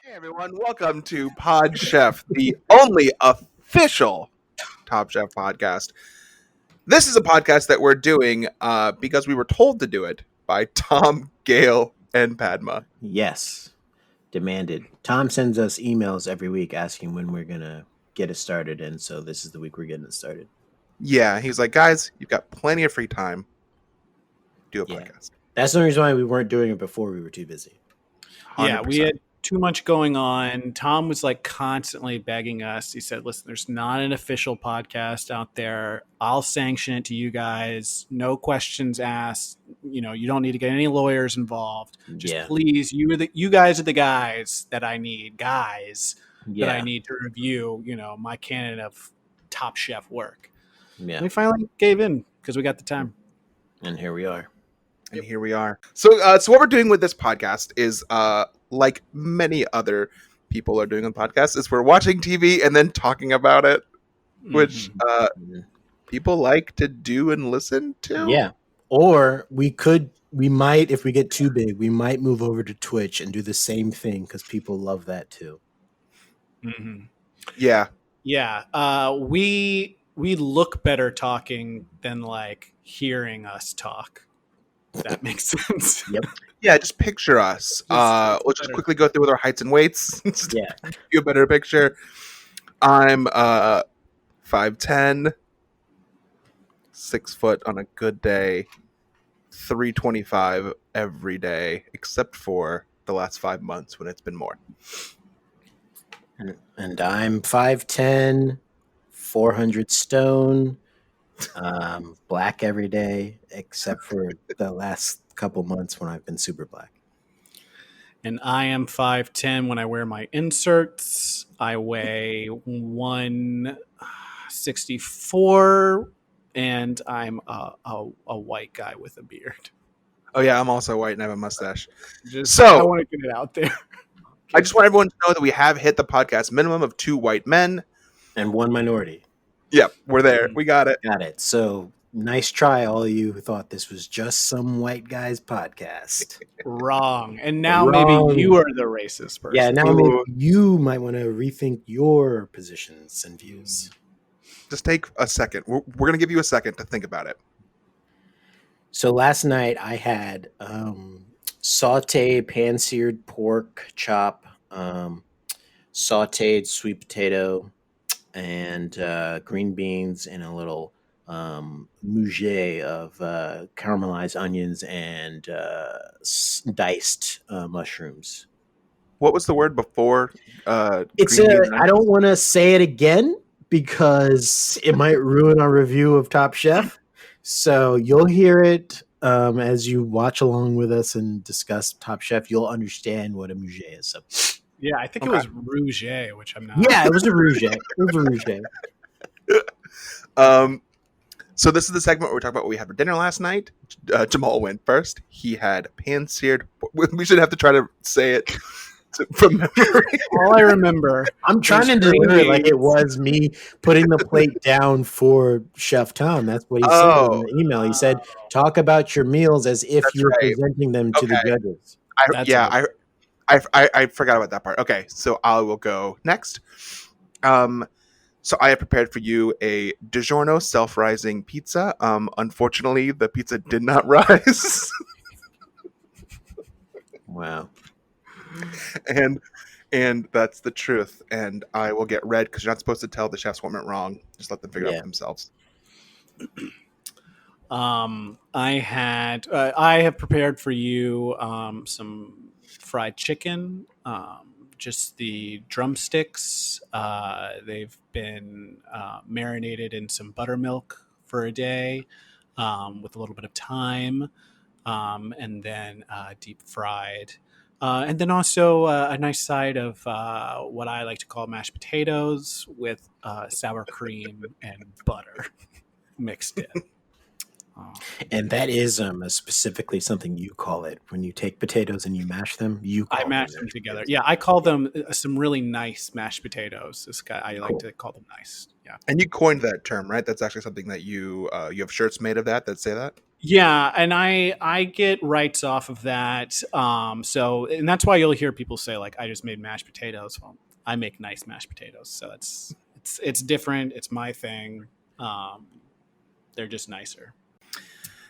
Hey everyone, welcome to Pod Chef, the only official Top Chef podcast. This is a podcast that we're doing because we were told to do it by Tom, Gail, and Padma. Yes, demanded. Tom sends us emails every week asking when we're gonna get it started, and so this is the week we're getting it started. Yeah, he's like, guys, you've got plenty of free time. Do a podcast. That's the reason why we weren't doing it before. We were too busy. 100%. Yeah, we had too much going on. Tom was like constantly begging us. He said, listen, there's not an official podcast out there. I'll sanction it to you guys. No questions asked. You know, you don't need to get any lawyers involved. Just please, you guys are the guys that I need. That I need to review, my canon of Top Chef work. Yeah. And we finally gave in because we got the time. And here we are. And here we are. So what we're doing with this podcast is, like many other people are doing on podcasts, is we're watching TV and then talking about it, which people like to do and listen to. Yeah. Or we might, if we get too big, we might move over to Twitch and do the same thing because people love that too. Mm-hmm. Yeah. Yeah. We look better talking than like hearing us talk. That makes sense. Yep. Yeah, just picture us. We'll just quickly go through with our heights and weights. Yeah. Give you a better picture. I'm 5'10", 6 foot on a good day, 325 every day, except for the last 5 months when it's been more. And I'm 5'10", 400 stone, black every day, except for the last couple months when I've been super black. And I am 5'10" when I wear my inserts. I weigh 164, and I'm a white guy with a beard. Oh yeah, I'm also white and I have a mustache. I want to get it out there. I just want everyone to know that we have hit the podcast minimum of 2 white men and 1 minority. Yep, we're there. We got it. Got it. So nice try, all of you who thought this was just some white guy's podcast. Wrong. And now maybe you are the racist person. Yeah, now maybe you might want to rethink your positions and views. Just take a second. We're going to give you a second to think about it. So last night I had sauteed pan-seared pork chop, sauteed sweet potato, and green beans, and a little mouget of caramelized onions and diced mushrooms. What was the word before? I don't want to say it again because it might ruin our review of Top Chef. So you'll hear it as you watch along with us and discuss Top Chef. You'll understand what a mouget is. So. Yeah, I think it was Rouget, which I'm not. Yeah, it was a Rouget. So this is the segment where we talk about what we had for dinner last night. Jamal went first. He had pan-seared. We should have to try to say it from memory. All I remember. I'm trying to deliver it like it was me putting the plate down for Chef Tom. That's what he said in the email. He said, talk about your meals as if you're presenting them to the judges. I forgot about that part. Okay, so I will go next. So I have prepared for you a DiGiorno self-rising pizza. Unfortunately, the pizza did not rise. Wow. And that's the truth. And I will get red because you're not supposed to tell the chefs what went wrong. Just let them figure it out themselves. I have prepared for you some fried chicken. Just the drumsticks. They've been marinated in some buttermilk for a day with a little bit of thyme, and then deep fried. And then also a nice side of what I like to call mashed potatoes with sour cream and butter mixed in. And that is specifically something you call it when you take potatoes and you mash them. I mash them together. Yeah, I call them some really nice mashed potatoes. I like to call them nice. Yeah. And you coined that term, right? That's actually something that you have shirts made of that say that. Yeah, and I get rights off of that. And that's why you'll hear people say like, I just made mashed potatoes. Well, I make nice mashed potatoes, so it's different. It's my thing. Um, they're just nicer.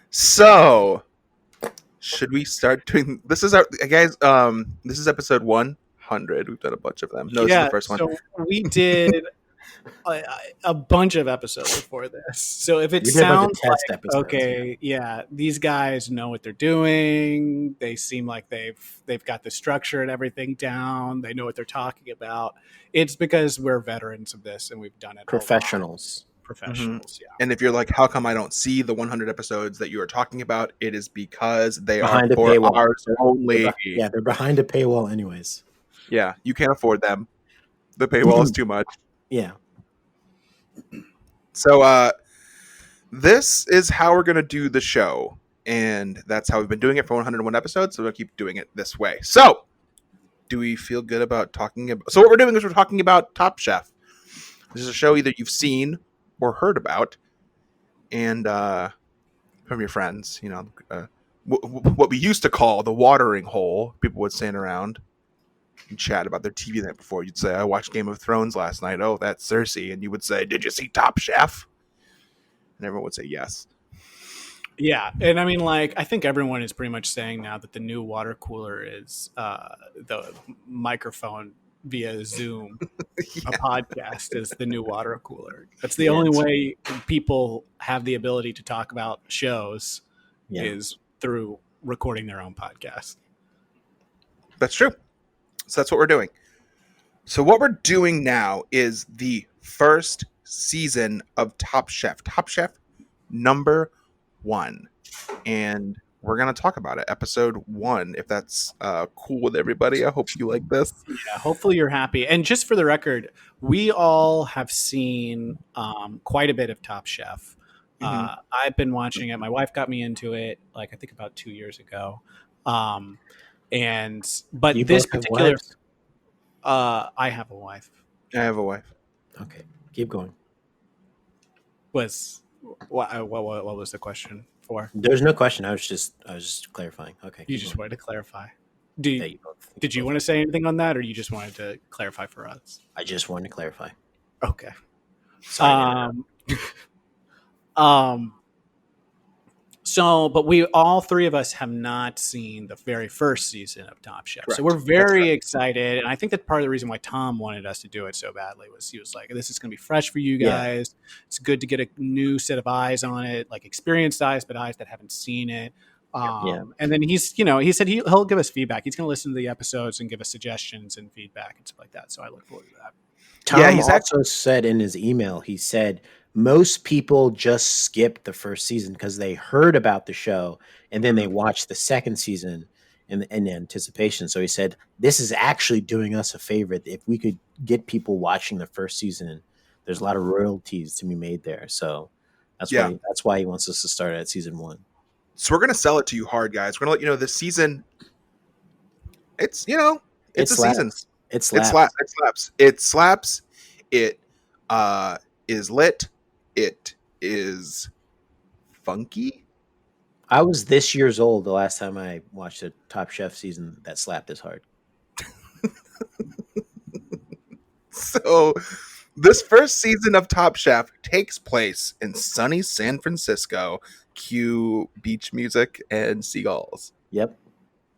So, should we start doing this? Is our guys? This is episode 100. We've done a bunch of them. No, this is the first one. So we did a bunch of episodes before this. So if it sounds like episodes, okay, yeah, these guys know what they're doing. They seem like they've got the structure and everything down. They know what they're talking about. It's because we're veterans of this and we've done it. Professionals. Yeah. And if you're like, how come I don't see the 100 episodes that you are talking about? It is because they behind are for ours only. They're behind a paywall anyways. Yeah, you can't afford them. The paywall is too much. Yeah. So this is how we're going to do the show. And that's how we've been doing it for 101 episodes. So we'll keep doing it this way. So do we feel good about talking about... So what we're doing is we're talking about Top Chef. This is a show either you've seen or heard about. And from your friends, you know, what we used to call the watering hole. People would stand around and chat about their TV night before. You'd say, I watched Game of Thrones last night. Oh, that's Cersei. And you would say, did you see Top Chef? And everyone would say yes. Yeah. And I mean, like, I think everyone is pretty much saying now that the new water cooler is the microphone via Zoom. A podcast is the new water cooler. That's the only way people have the ability to talk about shows is through recording their own podcast. That's true. So that's what we're doing. So what we're doing now is the first season of Top Chef. Top Chef number 1. And we're going to talk about it. Episode 1, if that's cool with everybody. I hope you like this. Yeah, hopefully you're happy. And just for the record, we all have seen quite a bit of Top Chef. I've been watching it. My wife got me into it, like I think about 2 years ago. But you this particular, I have a wife. I have a wife. Okay, keep going. What was the question for? There's no question. I was just clarifying. Okay, you just wanted to clarify. Did you want to say anything on that, or you just wanted to clarify for us? I just wanted to clarify. Okay. Sorry. So, but we all three of us have not seen the very first season of Top Chef. Correct. So we're very excited. And I think that part of the reason why Tom wanted us to do it so badly was he was like, this is going to be fresh for you guys. Yeah. It's good to get a new set of eyes on it, like experienced eyes, but eyes that haven't seen it. And then he said he'll give us feedback. He's going to listen to the episodes and give us suggestions and feedback and stuff like that. So I look forward to that. Tom also said in his email, he said, most people just skip the first season because they heard about the show and then they watched the second season in anticipation. So he said, this is actually doing us a favor. If we could get people watching the first season, there's a lot of royalties to be made there. So that's why he wants us to start at season 1. So we're going to sell it to you hard, guys. We're going to let you know this season, it's a season. It slaps. It slaps. It is lit. It is funky. I was this year's old the last time I watched a Top Chef season that slapped this hard. So this first season of Top Chef takes place in sunny San Francisco. Cue beach music and seagulls. Yep.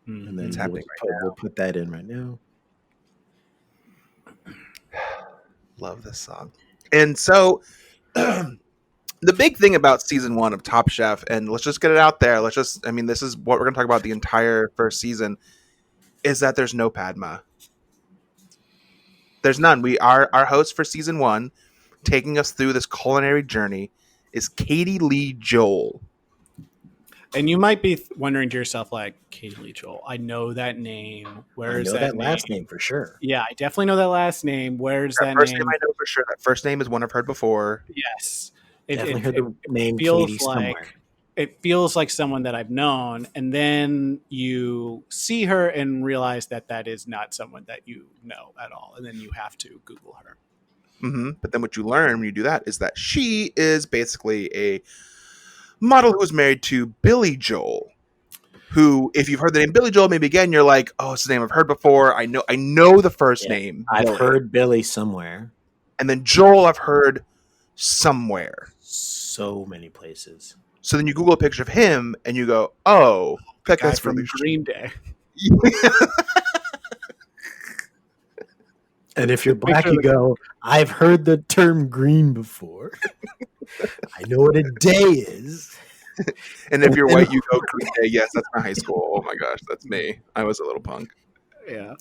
And then it's happening right now. We'll put that in right now. Love this song. And so the big thing about season 1 of Top Chef, and let's just get it out there. This is what we're going to talk about the entire first season, is that there's no Padma. There's none. Our host for season 1, taking us through this culinary journey, is Katie Lee Joel. And you might be wondering to yourself, like, Katie Lee Joel, I know that name. Where's that name? Last name for sure. Yeah, I definitely know that last name. Where's that first name? I know for sure. That first name is one I've heard before. Yes. Definitely heard the name Katie somewhere. It feels like someone that I've known, and then you see her and realize that is not someone that you know at all, and then you have to Google her. Mm-hmm. But then what you learn when you do that is that she is basically a model who was married to Billy Joel. Who, if you've heard the name Billy Joel, maybe again you're like, oh, it's a name I've heard before. I know the first name. I've Billy. heard Billy somewhere. And then Joel I've heard somewhere. So many places. So then you Google a picture of him and you go, oh, that Guy guy's from really Green Day. And if you're black, you go, I've heard the term green before. I know what a day is. And if you're white, you go Green Day. Yes, that's my high school. Oh my gosh, that's me. I was a little punk. Yeah.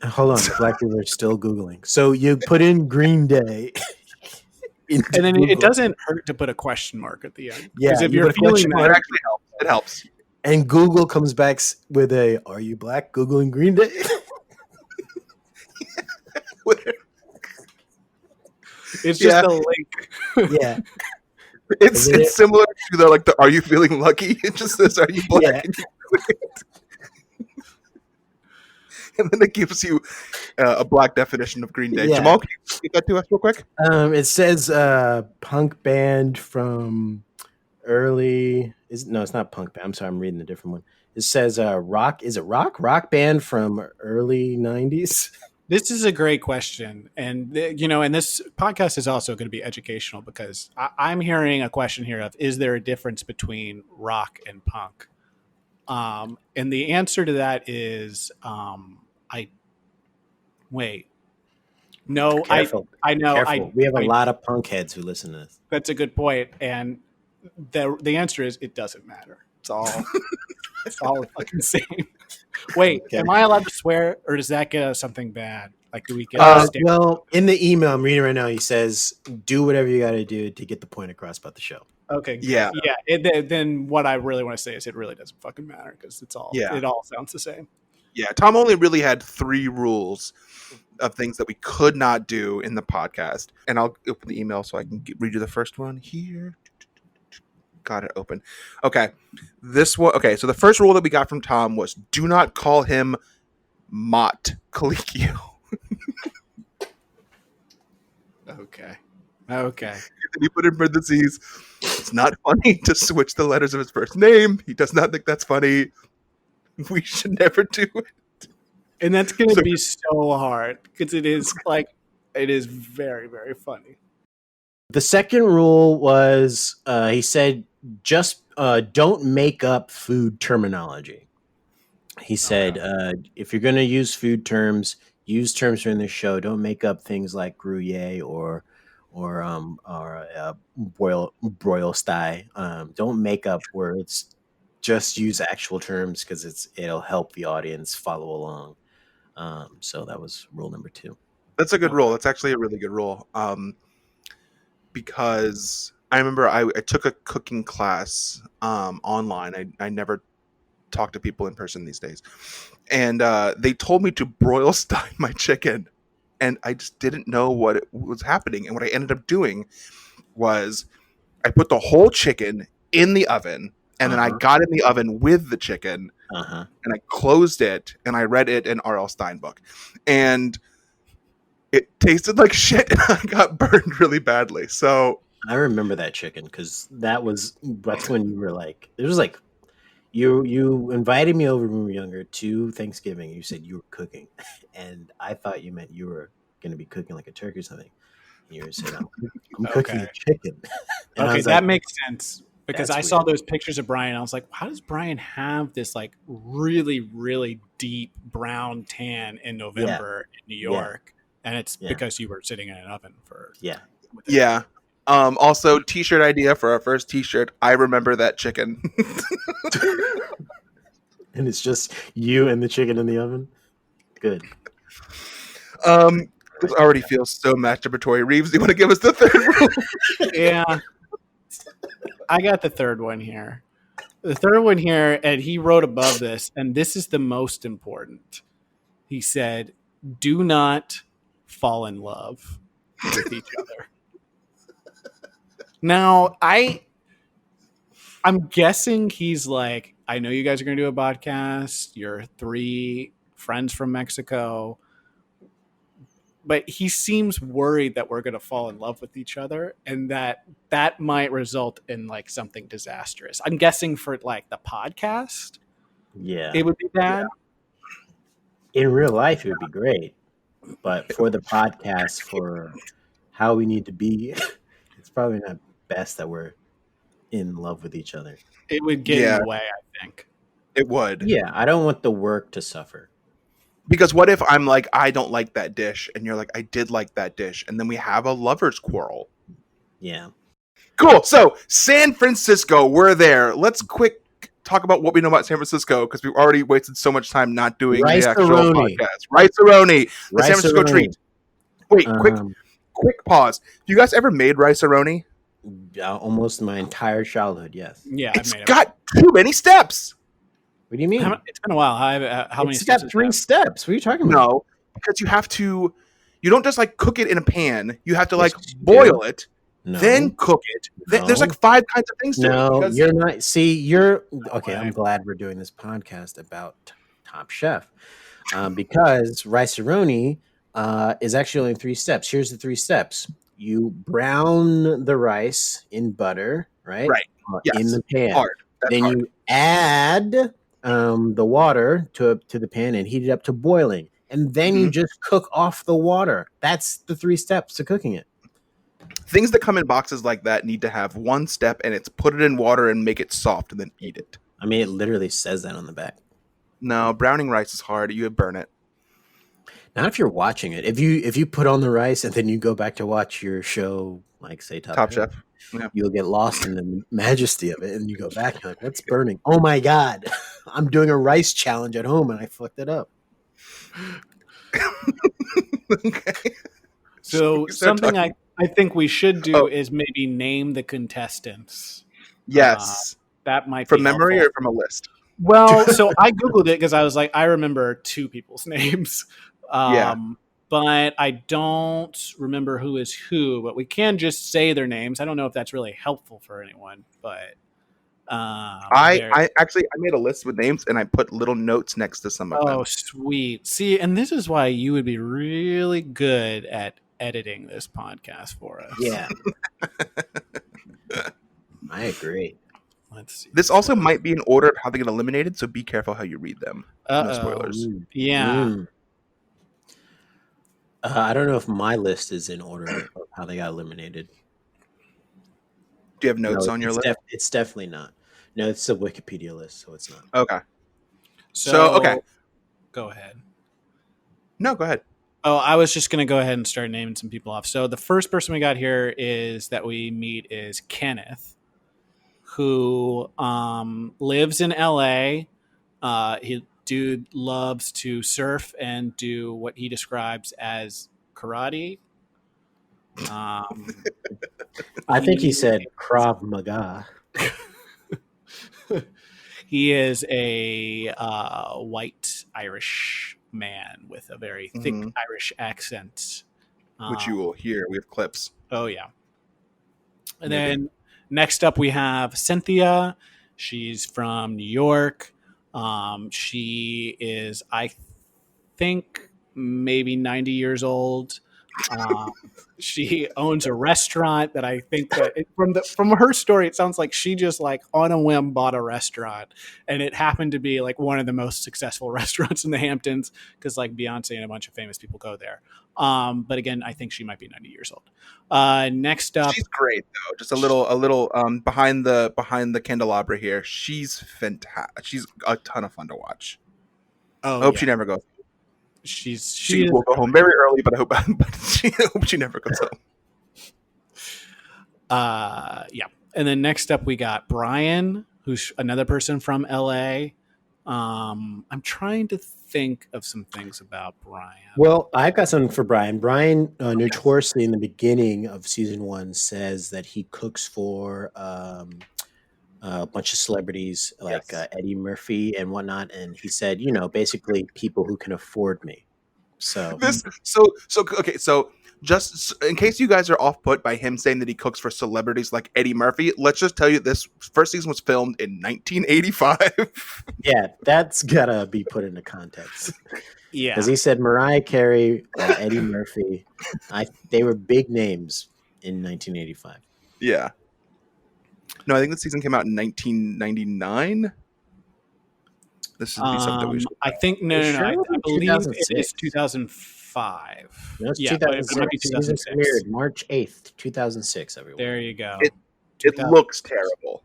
Hold on, the black people are still Googling. So you put in Green Day. And then Google. It doesn't hurt to put a question mark at the end. Yeah, if you're feeling that, it actually helps. It helps. And Google comes back with a, are you black? Googling Green Day? It's just a link. Yeah. It's similar to the are you feeling lucky? It just says, are you black? Yeah. And then it gives you a black definition of Green Day. Yeah. Jamal, can you get that to us real quick? It says punk band from early. It's not punk band. I'm sorry, I'm reading a different one. It says rock. Is it rock? Rock band from early 90s. This is a great question. And, and this podcast is also going to be educational because I'm hearing a question here of, is there a difference between rock and punk? And the answer to that is, No, Careful. I know. Careful. We have a lot of punk heads who listen to this. That's a good point. And the answer is, it doesn't matter. It's all fucking same. Wait, okay. Am I allowed to swear, or does that get us something bad? Like, do we get? Well, in the email I'm reading right now, he says, "Do whatever you got to do to get the point across about the show." Okay. Yeah. Then what I really want to say is, it really doesn't fucking matter because it all sounds the same. Yeah, Tom only really had 3 rules of things that we could not do in the podcast, and I'll open the email so I can read you the first one here. Got it open. Okay. So the first rule that we got from Tom was, do not call him Mott Colicchio. Okay. And he put in parentheses, it's not funny to switch the letters of his first name. He does not think that's funny. We should never do it. And that's going to be so hard because it is very, very funny. The second rule was, he said, just don't make up food terminology. He said, if you're going to use food terms, use terms during the show. Don't make up things like Gruyere or broil sty. Don't make up words. Just use actual terms because it'll help the audience follow along. So that was rule number 2. That's a good rule. That's actually a really good rule. Because I remember I took a cooking class online. I never talk to people in person these days. And they told me to broil stein my chicken. And I just didn't know what was happening. And what I ended up doing was I put the whole chicken in the oven. And then I got in the oven with the chicken. And I closed it. And I read it in R.L. Stein book. And it tasted like shit. And I got burned really badly. So I remember that chicken because that's when you were like, it was like, you invited me over when we were younger to Thanksgiving. You said you were cooking, and I thought you meant you were going to be cooking like a turkey or something. And you said, I'm cooking a chicken. Okay, that makes sense because I saw those pictures of Brian. I was like, how does Brian have this like really, really deep brown tan in November in New York? And it's because you were sitting in an oven for Yeah. Also, t-shirt idea for our first t-shirt. I remember that chicken. And it's just you and the chicken in the oven? Good. This already feels so masturbatory. Reeves, do you want to give us the third rule? Yeah. I got the third one here. The third one here, and he wrote above this, and this is the most important. He said, do not fall in love with each other. Now, I'm guessing he's like, I know you guys are going to do a podcast. You're 3 friends from Mexico. but he seems worried that we're going to fall in love with each other, and that might result in like something disastrous. I'm guessing for like the podcast, Yeah. it would be bad. In real life, it would be great. But for the podcast, for how we need to be, it's probably not best that we're in love with each other. It would get in the way, I think. It would. Yeah, I don't want the work to suffer. Because what if I'm like, I don't like that dish, and you're like, I did like that dish, and then we have a lover's quarrel. Yeah. Cool. So San Francisco, we're there. Let's quick talk about what we know about San Francisco, because we've already wasted so much time not doing the actual podcast. Rice-A-Roni, the San Francisco treat. Wait, quick pause. Have you guys ever made rice-a-roni? Almost my entire childhood, yes. Yeah, it's got too many steps. What do you mean? It's been a while. How many steps? It's got 3 steps. What are you talking about? No, because you don't just like cook it in a pan. You have to like boil it, then cook it. There's like 5 kinds of things to it. No, you're not. See, you're okay. I'm glad we're doing this podcast about Top Chef, because rice-a-roni is actually only 3 steps. Here's the 3 steps: you brown the rice in butter, right? Right. Yes. In the pan. Then you add the water to the pan and heat it up to boiling, and then you just cook off the water. That's the 3 steps to cooking it. Things that come in boxes like that need to have 1 step, and it's put it in water and make it soft and then eat it. I mean, it literally says that on the back. No, browning rice is hard. You would burn it. Not if you're watching it. If you put on the rice and then you go back to watch your show, like say Top Chef. Yeah. You'll get lost in the majesty of it, and you go back and like, what's burning? Oh my god, I'm doing a rice challenge at home and I fucked it up. Okay. So something I think we should do is maybe name the contestants. Yes. That might be from helpful. memory or from a list? Well, so I Googled it because I was like, I remember 2 people's names. But I don't remember who is who, but we can just say their names. I don't know if that's really helpful for anyone, but I made a list with names and I put little notes next to some of them. Oh, sweet. See, and this is why you would be really good at editing this podcast for us. Yeah. I agree. Let's see. This also might be in order of how they get eliminated, so be careful how you read them. No spoilers. Yeah. I don't know if my list is in order of how they got eliminated. Do you have notes on your list? It's definitely not. No, it's a Wikipedia list, so it's not. Okay. So okay. Go ahead. No, go ahead. Oh, I was just going to go ahead and start naming some people off. So the first person we got here that we meet is Kenneth, who lives in LA. Dude loves to surf and do what he describes as karate. I think he said Krav Maga. He is a white Irish man with a very thick Irish accent. Which you will hear. We have clips. Oh, yeah. And then next up we have Cynthia. She's from New York. She is, I think, maybe 90 years old. She owns a restaurant that I think that from her story, it sounds like she just like on a whim bought a restaurant, and it happened to be like one of the most successful restaurants in the Hamptons because like Beyonce and a bunch of famous people go there. But again, I think she might be 90 years old. Next up, she's great though. Just a little behind the candelabra here. She's fantastic. She's a ton of fun to watch. I hope she never goes. She will go home very early, but I hope she never goes home. Yeah. And then next up we got Brian, who's another person from LA. I'm trying to think of some things about Brian. Well, I've got something for Brian. Brian notoriously in the beginning of season 1 says that he cooks for a bunch of celebrities like Eddie Murphy and whatnot, and he said, basically people who can afford me. So just in case you guys are off put by him saying that he cooks for celebrities like Eddie Murphy, let's just tell you this first season was filmed in 1985. Yeah, that's gotta be put into context. Yeah. Because he said Mariah Carey, Eddie Murphy, they were big names in 1985. Yeah. No, I think the season came out in 1999. This should be something that we should. I think no. I believe it is 2005. No, it's yeah, 2006. But it might be 2006. Season premiered March 8th, 2006. Everyone. There you go. It looks terrible.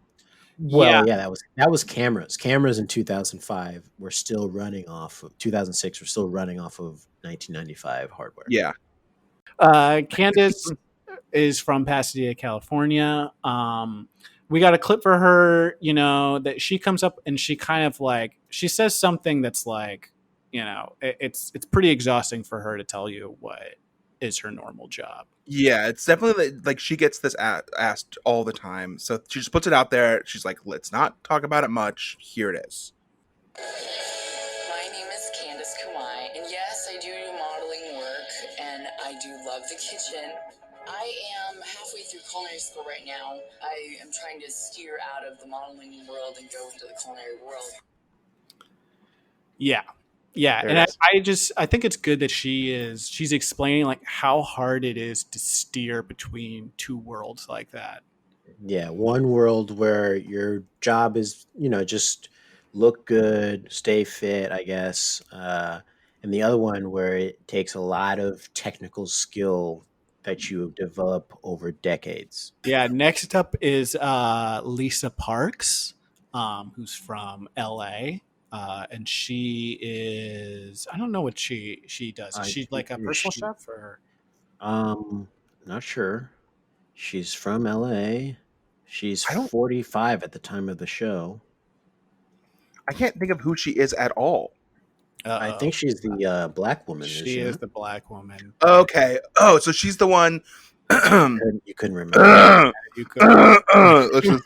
Well, yeah, that was cameras. Cameras in 2005 were still running off of 2006. Were still running off of 1995 hardware. Yeah. Candace is from Pasadena, California. We got a clip for her, you know, that she comes up and she kind of like, she says something that's like, you know, it's pretty exhausting for her to tell you what is her normal job. Yeah, it's definitely like she gets this asked all the time. So she just puts it out there. She's like, let's not talk about it much. Here it is. My name is Candace Kawai, and yes, I do modeling work, and I do love the kitchen. I am halfway through culinary school right now. I am trying to steer out of the modeling world and go into the culinary world. Yeah. And I think it's good that she's explaining like how hard it is to steer between two worlds like that. Yeah, one world where your job is, you know, just look good, stay fit, I guess. And the other one where it takes a lot of technical skill that you develop over decades. Yeah, next up is Lisa Parks, who's from LA. And she is, I don't know what she does. Is she like a personal chef or? Not sure. She's from LA. She's 45 at the time of the show. I can't think of who she is at all. I think she's the black woman. She is the black woman. Okay. Oh, so she's the one. You couldn't remember. Let's just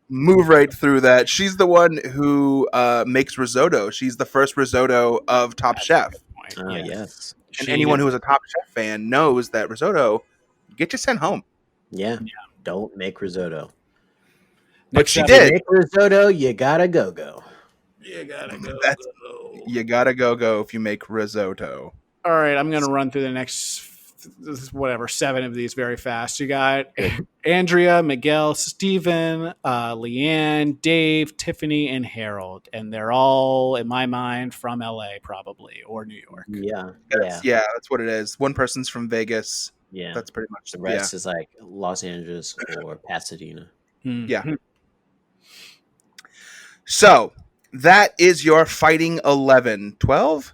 move right through that. She's the one who makes risotto. She's the first risotto of Top Chef. Yes. And anyone who is a Top Chef fan knows that risotto get you sent home. Yeah. Don't make risotto. But she did. Make risotto, you gotta go. You gotta go. You gotta go if you make risotto. All right, I'm gonna run through the next 7 of these very fast. You got Andrea, Miguel, Steven, Leanne, Dave, Tiffany, and Harold, and they're all, in my mind, from LA probably or New York. Yeah, that's what it is. One person's from Vegas. Yeah, that's pretty much the rest is like Los Angeles or Pasadena. Mm-hmm. Yeah. So that is your fighting 11. 12?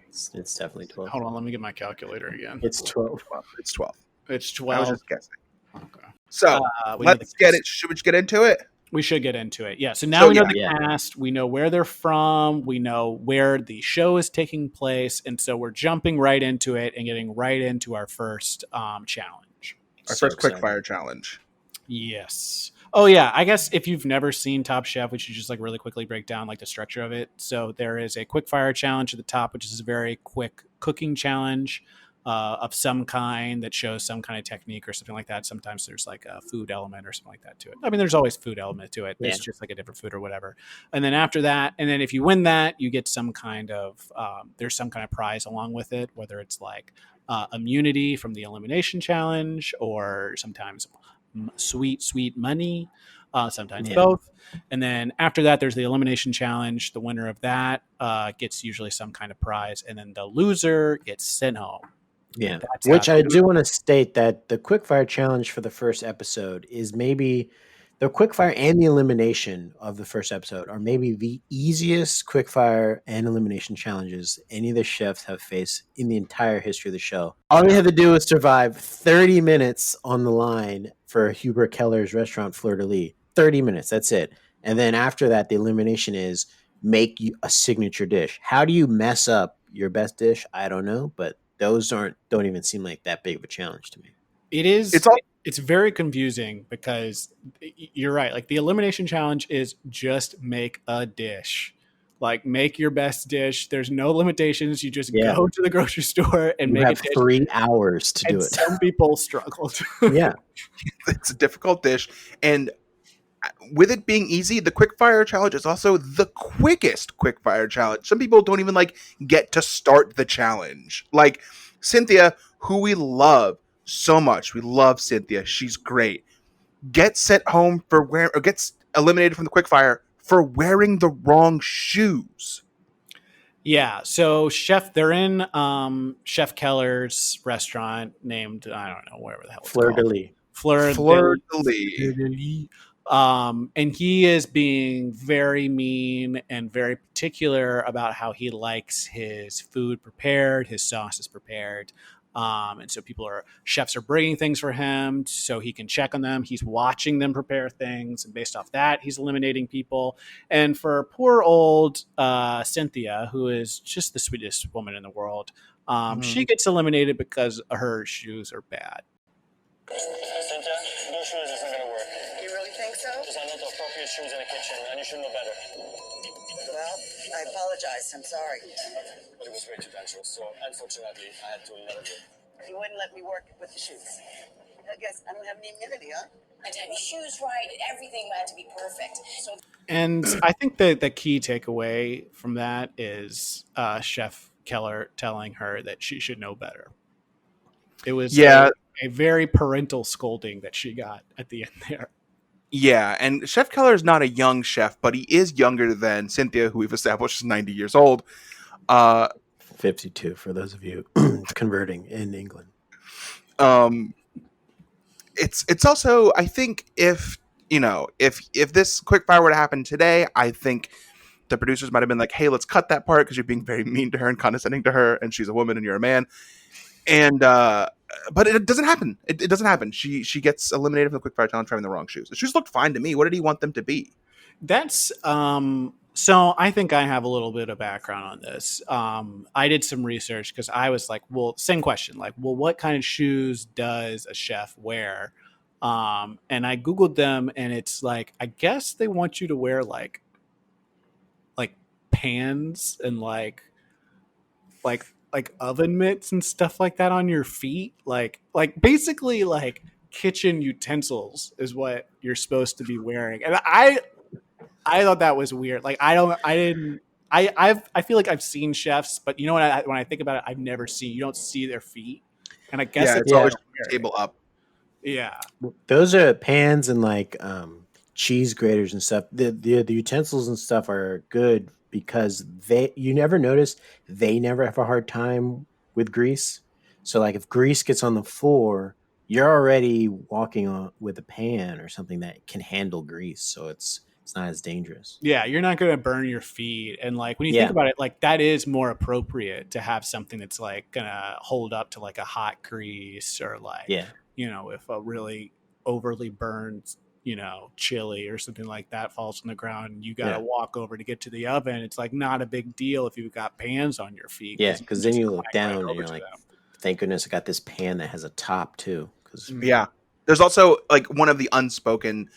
It's definitely 12. Hold on, let me get my calculator again. It's 12. It's 12. It's 12. I was just guessing. Okay. So let's get it. Should we just get into it? We should get into it. Yeah. So now we know the cast. We know where they're from. We know where the show is taking place. And so we're jumping right into it and getting right into our first challenge. Our first quickfire challenge. Yes. Oh, yeah. I guess if you've never seen Top Chef, we should just like really quickly break down like the structure of it. So there is a quickfire challenge at the top, which is a very quick cooking challenge of some kind that shows some kind of technique or something like that. Sometimes there's like a food element or something like that to it. I mean, there's always food element to it. Yeah. It's just like a different food or whatever. And then after that, and then if you win that, you get some kind of, there's some kind of prize along with it, whether it's like immunity from the elimination challenge or sometimes sweet money, sometimes both. And then after that, there's the elimination challenge. The winner of that gets usually some kind of prize. And then the loser gets sent home. Yeah, which I do want to state that the quickfire challenge for the first episode is maybe the quickfire and the elimination of the first episode are maybe the easiest quickfire and elimination challenges any of the chefs have faced in the entire history of the show. All you had to do was survive 30 minutes on the line for Hubert Keller's restaurant, Fleur de Lis. 30 minutes, that's it. And then after that, the elimination is make you a signature dish. How do you mess up your best dish? I don't know, but those don't even seem like that big of a challenge to me. It is. It's very confusing because you're right. Like the elimination challenge is just make a dish. Like, make your best dish. There's no limitations. You just go to the grocery store and make a dish. 3 hours to do it. Some people struggle. Yeah. It's a difficult dish. And with it being easy, the quickfire challenge is also the quickest quickfire challenge. Some people don't even get to start the challenge. Like Cynthia, who we love so much. We love Cynthia. She's great. Gets sent home or gets eliminated from the quickfire for wearing the wrong shoes. Yeah, so they're in Chef Keller's restaurant named, I don't know, wherever the hell it's Fleur de called. Lis. Fleur de Lis. And he is being very mean and very particular about how he likes his food prepared, his sauces prepared. And so chefs are bringing things for him so he can check on them. He's watching them prepare things. And based off that, he's eliminating people. And for poor old Cynthia, who is just the sweetest woman in the world, she gets eliminated because her shoes are bad. Cynthia, those shoes isn't going to work. You really think so? Those are not the appropriate shoes in the kitchen, and you should know better. Well, I apologize. I'm sorry. But it was way too dangerous, so unfortunately, I had to eliminate it. You wouldn't let me work with the shoes. I guess I don't have any immunity, huh? I had your shoes right. Everything had to be perfect. So. And I think that the key takeaway from that is Chef Keller telling her that she should know better. It was a very parental scolding that she got at the end there. Yeah, and Chef Keller is not a young chef, but he is younger than Cynthia, who we've established is 90 years old. 52 for those of you converting in England. It's also, I think, if this quickfire were to happen today, I think the producers might have been like, hey, let's cut that part because you're being very mean to her and condescending to her, and she's a woman and you're a man. And but it doesn't happen. It doesn't happen. She gets eliminated from the quickfire challenge wearing the wrong shoes. The shoes looked fine to me. What did he want them to be? That's so I think I have a little bit of background on this. I did some research because I was like, well, same question. Like, well, what kind of shoes does a chef wear? And I Googled them, and it's like, I guess they want you to wear like pans and like oven mitts and stuff like that on your feet. Like basically like kitchen utensils is what you're supposed to be wearing. And I thought that was weird. Like I feel like I've seen chefs, but you know what? When I think about it, you don't see their feet. And I guess it's always table up. Yeah. Those are pans and like cheese graters and stuff. The utensils and stuff are good because you never notice they never have a hard time with grease. So like if grease gets on the floor, you're already walking on with a pan or something that can handle grease. So it's not as dangerous. Yeah, you're not going to burn your feet. And like when you think about it, like that is more appropriate to have something that's like going to hold up to like a hot grease or like, if a really overly burned, chili or something like that falls on the ground and you got to walk over to get to the oven. It's like not a big deal if you've got pans on your feet. Yeah, because then you look down and you're like, thank goodness I got this pan that has a top too. There's also like one of the unspoken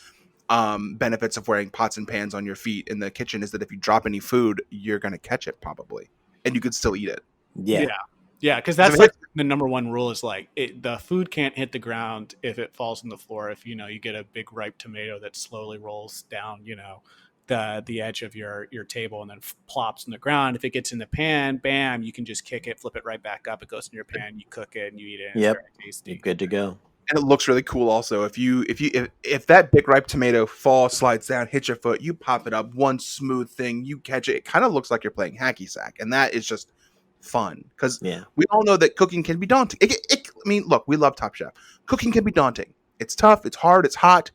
benefits of wearing pots and pans on your feet in the kitchen is that if you drop any food, you're going to catch it probably, and you could still eat it. Yeah, because that's like the number one rule is like the food can't hit the ground if it falls on the floor. If you get a big ripe tomato that slowly rolls down, the edge of your table and then plops on the ground. If it gets in the pan, bam, you can just kick it, flip it right back up. It goes in your pan, you cook it, and you eat it. And it's very tasty. You're good to go. And it looks really cool. Also, if that big ripe tomato slides down, hits your foot, you pop it up, one smooth thing, you catch it. It kind of looks like you're playing hacky sack, and that is just fun because we all know that cooking can be daunting. Look, we love Top Chef. Cooking can be daunting. It's tough. It's hard. It's hot.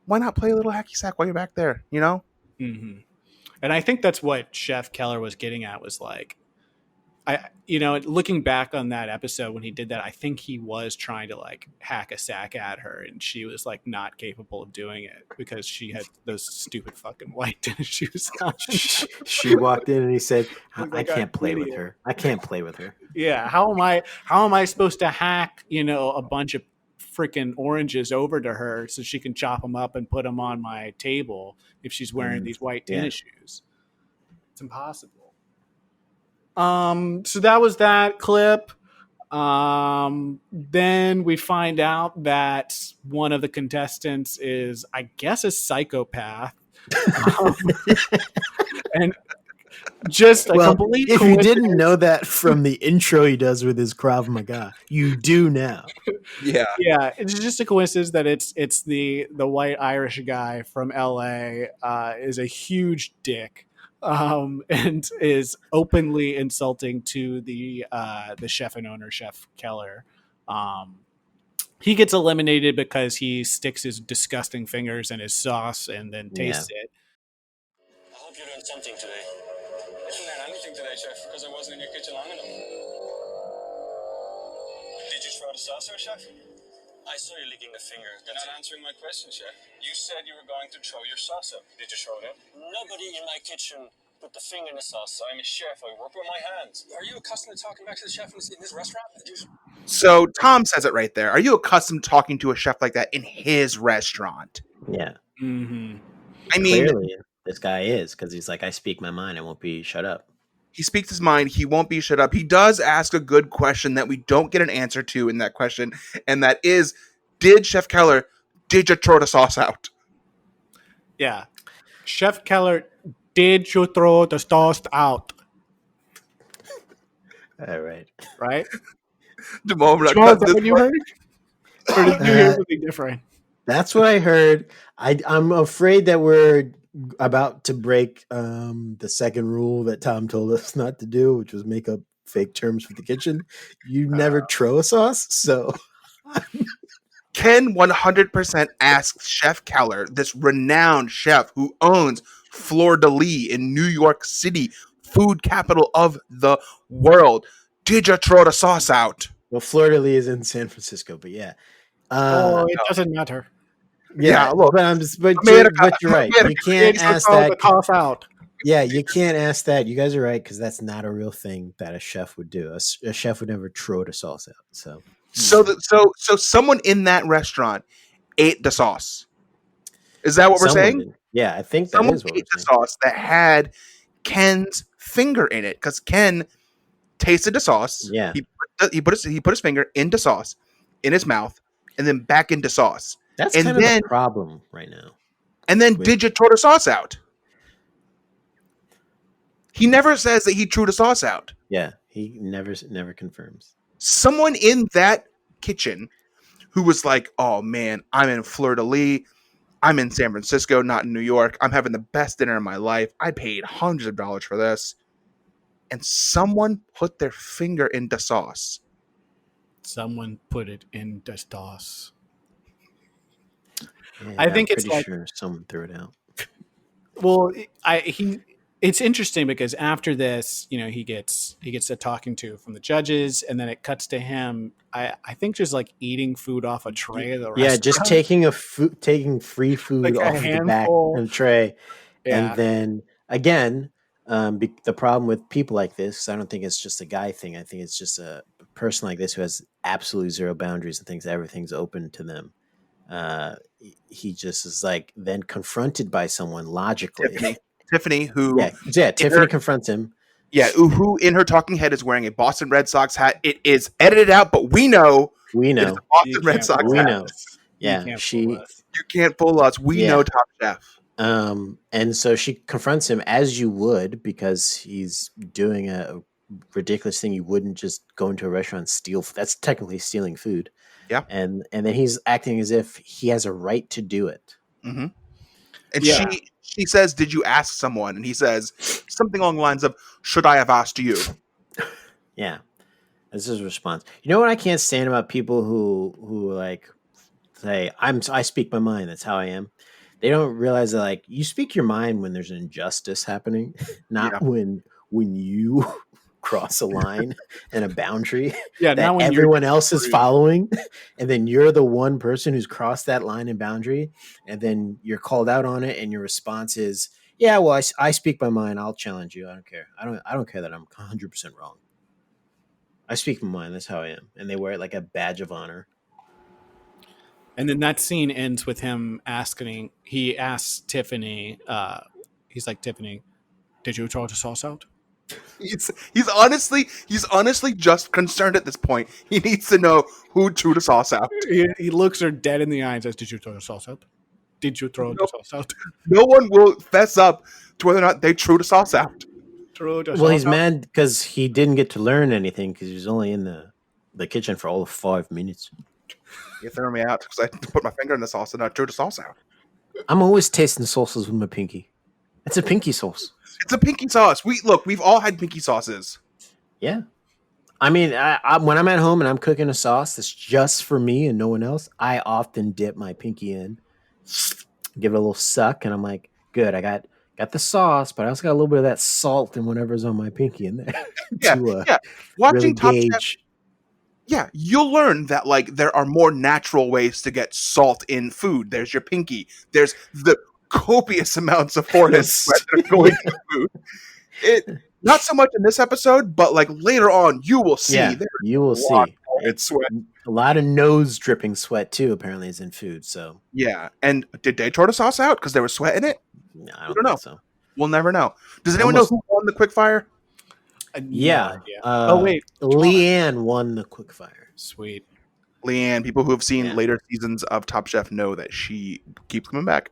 Why not play a little hacky sack while you're back there? Mm-hmm. And I think that's what Chef Keller was getting at. Was like, looking back on that episode when he did that, I think he was trying to like hack a sack at her, and she was like not capable of doing it because she had those stupid fucking white tennis shoes on. She walked in and he said, I can't play with her. I can't play with her. Yeah. How am I supposed to hack, a bunch of freaking oranges over to her so she can chop them up and put them on my table if she's wearing these white tennis shoes? It's impossible. So that was that clip. Then we find out that one of the contestants is, I guess, a psychopath. And just a complete if you didn't coincidence. know that from the intro he does with his Krav Maga, you do now. Yeah. Yeah, it's just a coincidence that it's the white Irish guy from LA is a huge dick, and is openly insulting to the chef and owner, Chef Keller. He gets eliminated because he sticks his disgusting fingers in his sauce and then tastes it. I hope you learned something today. I didn't learn anything today, Chef, because I wasn't in your kitchen long enough. Did you throw the sauce out, Chef? I saw you licking the finger. You're not answering my question, Chef. You said you were going to throw your sauce out. Did you throw it out? Nobody in my kitchen put the finger in the sauce. I'm a chef. I work with my hands. Are you accustomed to talking back to the chef in this restaurant? So Tom says it right there. Are you accustomed to talking to a chef like that in his restaurant? Yeah. Mm-hmm. I mean, clearly this guy is, because he's like, I speak my mind. I won't be shut up. he speaks his mind. He won't be shut up. He does ask a good question that we don't get an answer to in that question, and that is, did Chef Keller, did you throw the sauce out? Yeah. Chef Keller, did you throw the sauce out? All right. Right? The moment I Charles, cut is that this what you heard? Or did you hear something different? That's what I heard. I'm afraid that we're about to break the second rule that Tom told us not to do, which was make up fake terms for the kitchen. You never throw a sauce, so Ken 100% asks Chef Keller, this renowned chef who owns Fleur de Lis in New York City, food capital of the world, did you throw the sauce out? well, Fleur de Lis is in San Francisco, but yeah. It doesn't matter. Yeah, look, but but you're right. You can't ask throw that. the sauce out. Yeah, you can't ask that. You guys are right, because that's not a real thing that a chef would do. A chef would never throw the sauce out. So someone in that restaurant ate the sauce. Is that what we're saying? Did. Yeah, I think that Someone is what ate we're the saying. sauce that had Ken's finger in it, because Ken tasted the sauce. Yeah, he put his finger into sauce, in his mouth, and then back into sauce. that's And kind of then the problem right now. And then did you throw the sauce out? He never says that he threw the sauce out. Yeah, he never confirms. Someone in that kitchen who was like, oh man, I'm in Fleur de Lis. I'm in San Francisco, not in New York. I'm having the best dinner of my life. I paid hundreds of dollars for this. And someone put their finger into sauce. Someone put it in the sauce. Yeah, I think I'm it's pretty like, sure someone threw it out. well, it's interesting because after this, he gets a talking to from the judges, and then it cuts to him. I think just like eating food off a tray of the restaurant. Yeah, just taking free food Like off of the back of the tray, and then again, the problem with people like this, I don't think it's just a guy thing. I think it's just a person like this who has absolutely zero boundaries and thinks everything's open to them. He just is like then confronted by someone logically. Tiffany, who Tiffany confronts him. Yeah, who in her talking head is wearing a Boston Red Sox hat. It is edited out, but we know it is a Boston Red Sox hat. Know. Yeah, you can't fool us. We know Top Chef. And so she confronts him, as you would, because he's doing a ridiculous thing. You wouldn't just go into a restaurant and steal. That's technically stealing food. Yeah. And then he's acting as if he has a right to do it. Mm-hmm. And she says, did you ask someone? And he says something along the lines of, should I have asked you? Yeah. This is his response. You know what I can't stand about people who like say, I speak my mind. That's how I am. They don't realize that like you speak your mind when there's an injustice happening, not when you cross a line and a boundary that everyone else is following, and then you're the one person who's crossed that line and boundary, and then you're called out on it, and your response is, yeah, well, I speak my mind. I'll challenge you. I don't care. I don't care that I'm 100% wrong. I speak my mind. That's how I am. And they wear it like a badge of honor. And then that scene ends with him asking. He asks Tiffany. He's like, Tiffany, Did you throw the sauce out? He's honestly just concerned at this point. He needs to know who threw the sauce out. He looks her dead in the eye and says, "Did you throw the sauce out? Did you throw the sauce out?" No one will fess up to whether or not they threw the sauce out. Well, he's mad because he didn't get to learn anything because he was only in the kitchen for all of 5 minutes. You threw me out because I put my finger in the sauce and I threw the sauce out. I'm always tasting sauces with my pinky. It's a pinky sauce. It's a pinky sauce. We've all had pinky sauces. Yeah. I mean, I when I'm at home and I'm cooking a sauce that's just for me and no one else, I often dip my pinky in, give it a little suck, and I'm like, good, I got the sauce, but I also got a little bit of that salt and whatever's on my pinky in there. Yeah. Watching Top Chef, yeah, you'll learn that like there are more natural ways to get salt in food. There's your pinky. There's the copious amounts of forehead sweat that are going to food. Not so much in this episode, but like later on, you will see. Yeah, you will see. It's sweat. A lot of nose dripping sweat too. Apparently, is in food. So yeah, and did they throw the sauce out because there was sweat in it? No, I don't know. So. We'll never know. Does anyone know who won the quickfire? Yeah. Wait, Leanne won the quickfire. Sweet. Leanne. People who have seen later seasons of Top Chef know that she keeps coming back.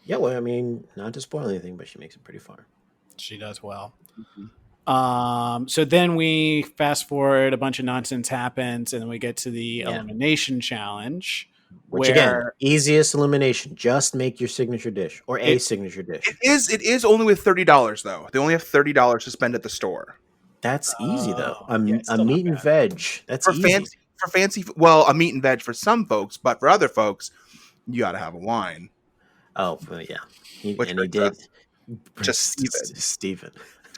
Yeah, well, I mean, not to spoil anything, but she makes it pretty far. She does well. Mm-hmm. So then we fast forward, a bunch of nonsense happens, and then we get to the elimination challenge. Which again, easiest elimination. Just make your signature dish or a signature dish. It is only with $30 though. They only have $30 to spend at the store. That's easy though. A meat and veg. That's for easy. fancy. Well, a meat and veg for some folks, but for other folks, you got to have a wine. Oh, yeah. He did. Just Steven.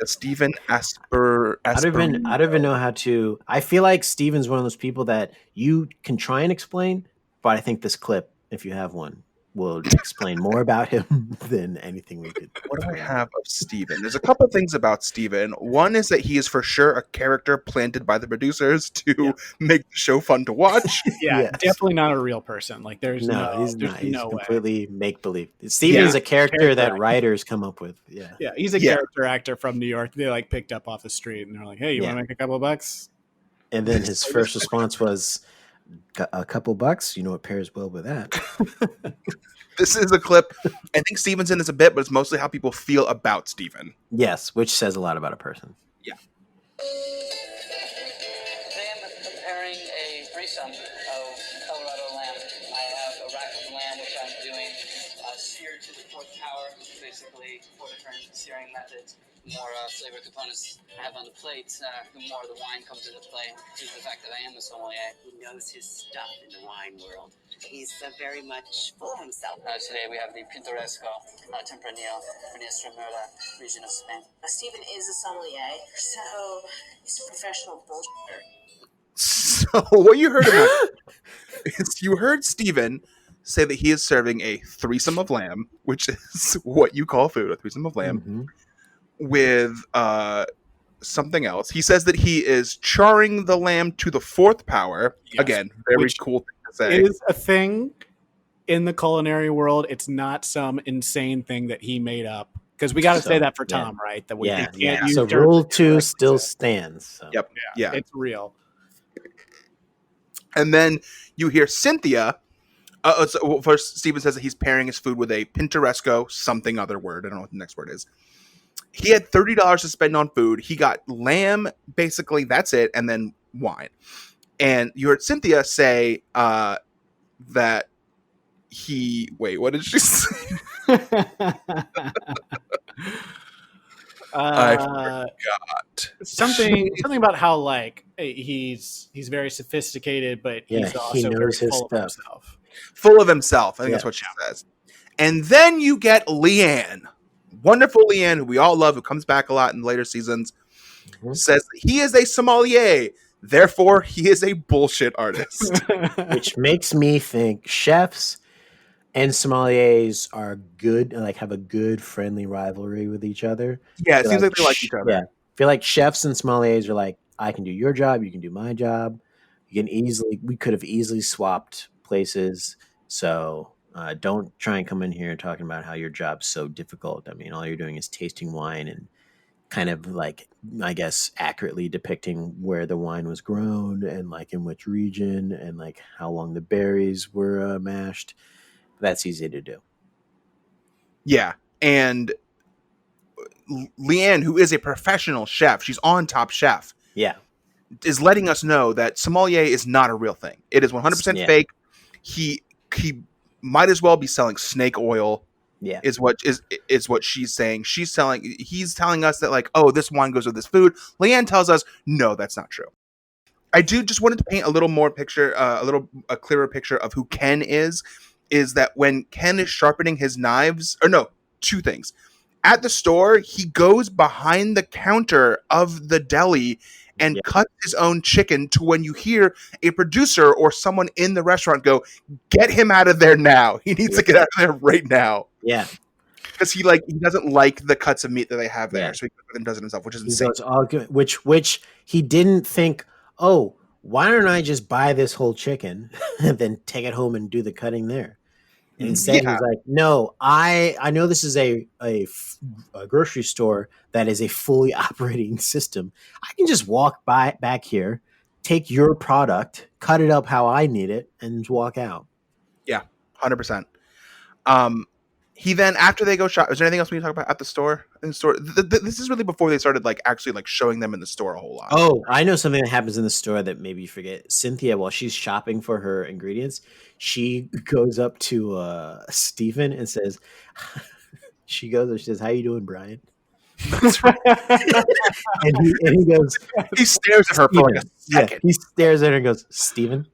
Steven Asper. I don't even know how to. I feel like Steven's one of those people that you can try and explain, but I think this clip, if you have one, will explain more about him than anything we did. What do I have of Steven? There's a couple things about Steven. One is that he is for sure a character planted by the producers to make the show fun to watch. Definitely not a real person. Like he's not. He's completely make believe. Steven is a character that writers come up with. Yeah, he's a character actor from New York. They like picked up off the street and they're like, "Hey, you want to make a couple of bucks?" And then his first response was, "A couple bucks? You know what pairs well with that?" This is a clip. I think Steven's in this a bit, but it's mostly how people feel about Steven. Yes, which says a lot about a person. Yeah. Today I'm preparing a threesome of Colorado lamb. I have a rack of lamb, which I'm doing seared to the fourth power, which is basically 4 different searing methods. The more flavor components I have on the plate, the more the wine comes into play, due to the fact that I am a sommelier. He knows his stuff in the wine world. He's very much full of himself. Today we have the Pintoresco Tempranillo from the Extremadura region of Spain. Steven is a sommelier, so he's a professional bullshitter. So what you heard about is you heard Steven say that he is serving a threesome of lamb, which is what you call food, a threesome of lamb, with something else. He says that he is charring the lamb to the fourth power. Yes, again, very cool thing to say. It is a thing in the culinary world. It's not some insane thing that he made up. Because we got to say that for Tom, right? That we can't use so rule 2 still stands. So. Yep. Yeah. It's real. And then you hear Cynthia. First, Steven says that he's pairing his food with a Pintoresco, something other word. I don't know what the next word is. He had $30 to spend on food. He got lamb, basically, that's it, and then wine. And you heard Cynthia say that he... Wait, what did she say? I forgot. Something about how, like, he's very sophisticated, but he's also very full of himself. Full of himself. I think that's what she says. And then you get Leanne. Wonderful Leanne, who we all love, who comes back a lot in later seasons, says he is a sommelier, therefore he is a bullshit artist. Which makes me think chefs and sommeliers are good, like have a good friendly rivalry with each other. Yeah, it seems like they like each other. Yeah, I feel like chefs and sommeliers are like, I can do your job, you can do my job. We could have easily swapped places. So Don't try and come in here talking about how your job's so difficult. I mean, all you're doing is tasting wine and kind of like, I guess, accurately depicting where the wine was grown and like in which region and like how long the berries were mashed. That's easy to do. Yeah. And Leanne, who is a professional chef, she's on Top Chef, Yeah. is letting us know that sommelier is not a real thing. It is 100% Yeah. fake. He might as well be selling snake oil. Yeah. Is what she's saying. He's telling us that like, oh, this wine goes with this food. Leanne tells us, no, that's not true. I do just wanted to paint a little more picture, a clearer picture of who Ken is that when Ken is sharpening his knives, or no, two things. At the store, he goes behind the counter of the deli and cuts his own chicken to when you hear a producer or someone in the restaurant go, get him out of there now. He needs to get out of there right now. Yeah. Because he doesn't like the cuts of meat that they have there. So he does it himself, which is insane. Goes all good, which he didn't think, oh, why don't I just buy this whole chicken and then take it home and do the cutting there? And instead, he's like, no, I know this is a grocery store that is a fully operating system. I can just walk back here, take your product, cut it up how I need it, and walk out. Yeah, 100%. He then, after they go shop, is there anything else we need to talk about at the store? In the store, this is really before they started like actually like showing them in the store a whole lot. Oh, I know something that happens in the store that maybe you forget. Cynthia, while she's shopping for her ingredients, she goes up to Stephen and says, she says, "How you doing, Brian?" That's right. and he goes, he stares at her for like a second. Yeah, he stares at her and goes, "Stephen,"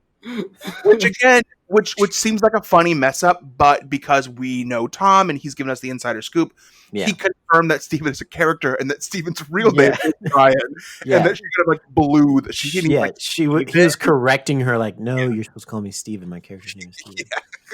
which seems like a funny mess up, but because we know Tom and he's given us the insider scoop, he confirmed that Stephen is a character and that Stephen's real name is Brian, and that she kind of like blew that she didn't. He was correcting her like, "No, you're supposed to call me Stephen. My character's name is Stephen."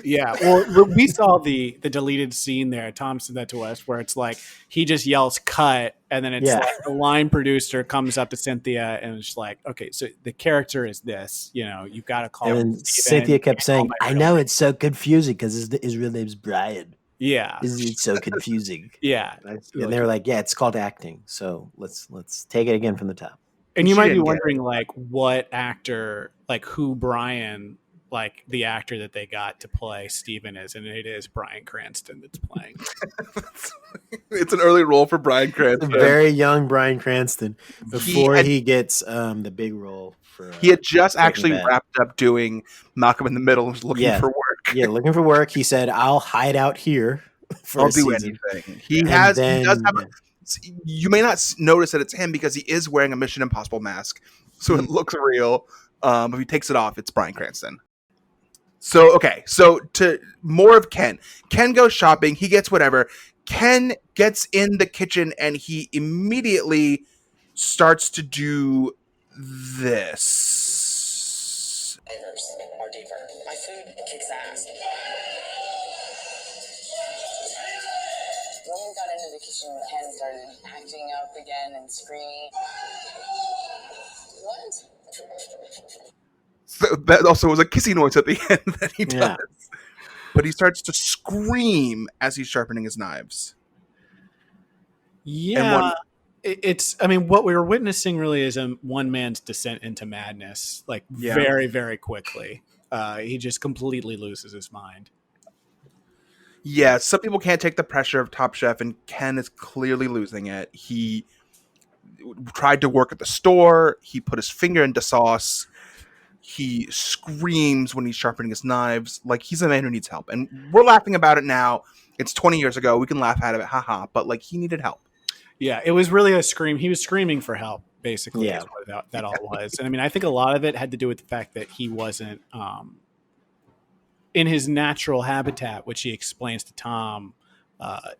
Yeah, well, we saw the deleted scene there. Tom said that to us, where it's like he just yells "cut," and then it's like the line producer comes up to Cynthia and it's like, "Okay, so the character is this. You know, you've got to call." And then Cynthia kept saying, "I know it's so confusing because his real name's Brian." Yeah, it's so confusing. Yeah, and they were like, "Yeah, it's called acting. So let's take it again from the top." And you might be wondering, like, what actor, like, who Brian, like, the actor that they got to play Stephen is, and it is Bryan Cranston that's playing. It's an early role for Bryan Cranston. A very young Bryan Cranston before he gets the big role. He had just actually wrapped up doing Malcolm in the Middle and was looking for work. Yeah, looking for work. He said, "I'll hide out here for I'll do anything." He does have you may not notice that it's him because he is wearing a Mission Impossible mask, so it looks real. If he takes it off, it's Bryan Cranston. So to more of Ken. Ken goes shopping. He gets whatever. Ken gets in the kitchen and he immediately starts to do this. Or deeper. My food kicks ass. When we got into the kitchen, Ken started acting up again and screaming. What? So that also was a kissing noise at the end that he does. But he starts to scream as he's sharpening his knives. Yeah. I mean, what we were witnessing really is one man's descent into madness, like very, very quickly. He just completely loses his mind. Yeah, some people can't take the pressure of Top Chef, and Ken is clearly losing it. He tried to work at the store. He put his finger into sauce. He screams when he's sharpening his knives. Like, he's a man who needs help. And we're laughing about it now. It's 20 years ago. We can laugh at it. Haha. But, like, he needed help. Yeah, it was really a scream. He was screaming for help, basically. Is what that all was. And I mean, I think a lot of it had to do with the fact that he wasn't in his natural habitat, which he explains to Tom